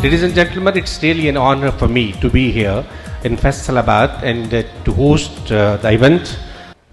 Ladies and gentlemen, it's really an honor for me to be here in Faisalabad and to host the event.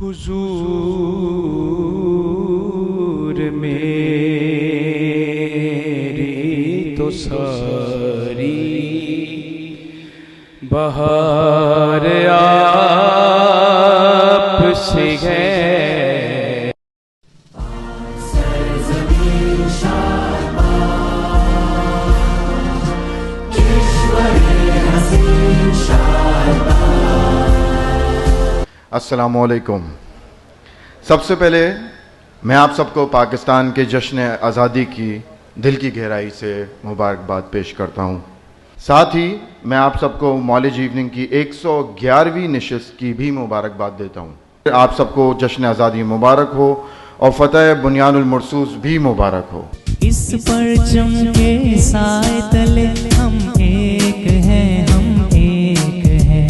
हुजूर मेरी तो सारी बहार आपसे है। अस्सलामुअलैकुम। सबसे पहले मैं आप सबको पाकिस्तान के जश्न आज़ादी की दिल की गहराई से मुबारकबाद पेश करता हूँ। साथ ही मैं आप सबको मौलिज इवनिंग की 111वीं नशिस्त की भी मुबारकबाद देता हूँ। आप सबको जश्न आज़ादी मुबारक हो और फ़तह बुनियानुल मरसूस भी मुबारक हो। इस परचम के साए तले हम एक हैं, हम एक हैं।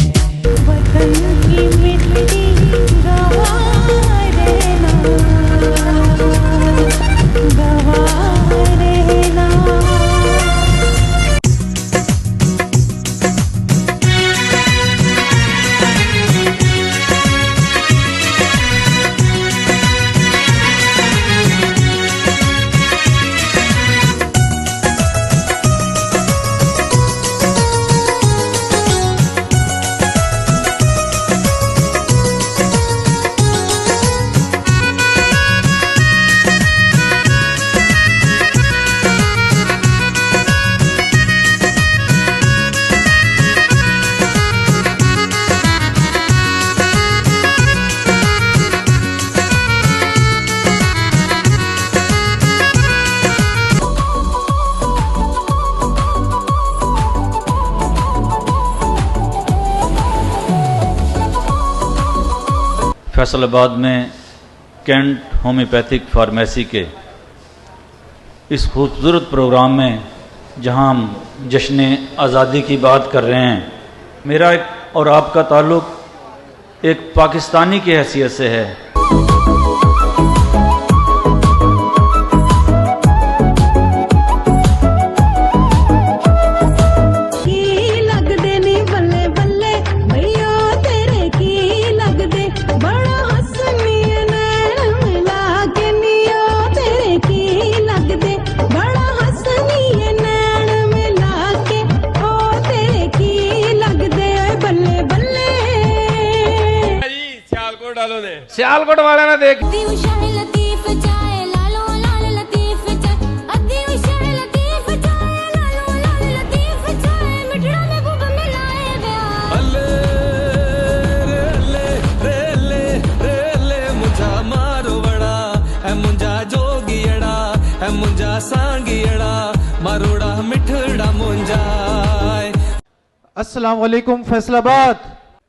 वतन की मिट्टी गवारे ना, गवारे ना। फैसलाबाद में कैंट होम्योपैथिक फार्मेसी के इस खूबसूरत प्रोग्राम में जहां हम जश्न आज़ादी की बात कर रहे हैं, मेरा और आपका ताल्लुक़ एक पाकिस्तानी की हैसियत से है। सियालकोट वाले ने देख मुंजा सांगियड़ा मारोड़ा मिठड़ा मुंजा। अस्सलाम वालेकुम फैसलाबाद।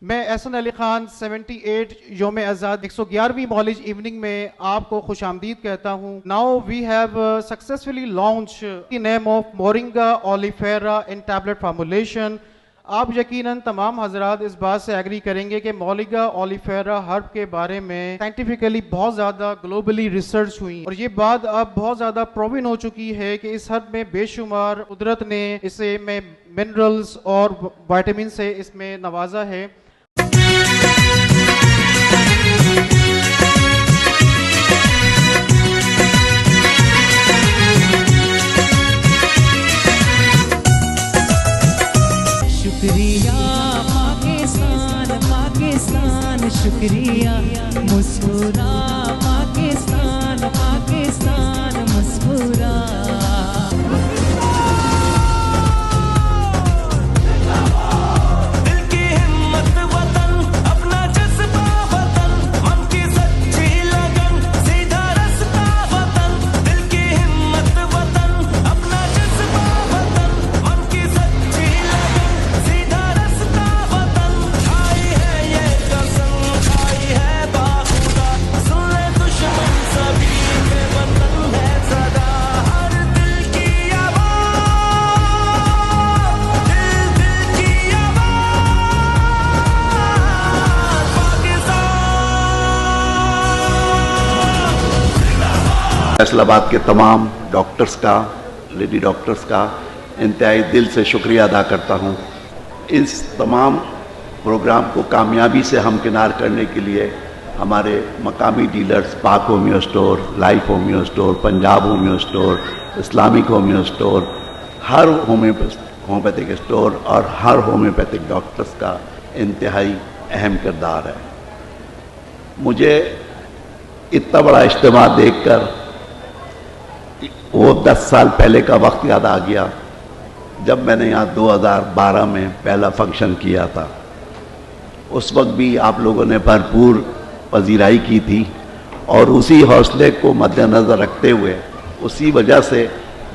मैं एहसन अली खान 78 योम आज़ाद 111वीं मॉलेज इवनिंग में आपको खुशामदीद कहता हूँ। Now we have successfully launch the name of moringa oleifera in tablet formulation. आप यकीनन तमाम हजरात इस बात से एग्री करेंगे कि मोरिंगा ओलिफेरा हर्ब के बारे में साइंटिफिकली बहुत ज़्यादा ग्लोबली रिसर्च हुई और ये बात अब बहुत ज़्यादा प्रूवन हो चुकी है कि इस हर्ब में बेशुमार कुदरत ने इसे में मिनरल्स और विटामिन से इसमें नवाजा है। शुक्रिया पाकिस्तान पाकिस्तान शुक्रिया मुस्कुरा पाकिस्तान पाकिस्तान मुस्कुरा। दिल की हिम्मत वतन अपना जज्बा वतन मन की सच्ची लगन सीधा रास्ता वतन। दिल की हिम्मत वतन अपना जज्बा वतन मन की सच्ची लगन सीधा रास्ता वतन। खाई है ये कसम खाई है बाखुदा सुन ले दुश्मन सभी के वतन है सदा। हर दिल की आवाज़ दिल दिल की फैसलाबाद के तमाम डॉक्टर्स का, लेडी डॉक्टर्स का इंतहाई दिल से शुक्रिया अदा करता हूँ। इस तमाम प्रोग्राम को कामयाबी से हमकिनार करने के लिए हमारे मकामी dealers Pak Homoeo Store, Life Homoeo Store, Punjab Homoeo Store, Islamic Homoeo Store, हर होम्योपैथिक स्टोर और हर होम्योपैथिक डॉक्टर्स का इंतहाई अहम किरदार है। मुझे इतना बड़ा इज्तिमा देखकर वो 10 साल पहले का वक्त याद आ गया जब मैंने यहाँ 2012 में पहला फंक्शन किया था। उस वक्त भी आप लोगों ने भरपूर पजीराई की थी और उसी हौसले को मद्देनज़र रखते हुए उसी वजह से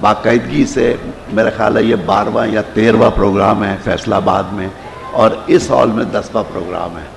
बाकायदगी से मेरा ख्याल है ये 12वां या 13वां प्रोग्राम है फैसलाबाद में और इस हॉल में 10वां प्रोग्राम है।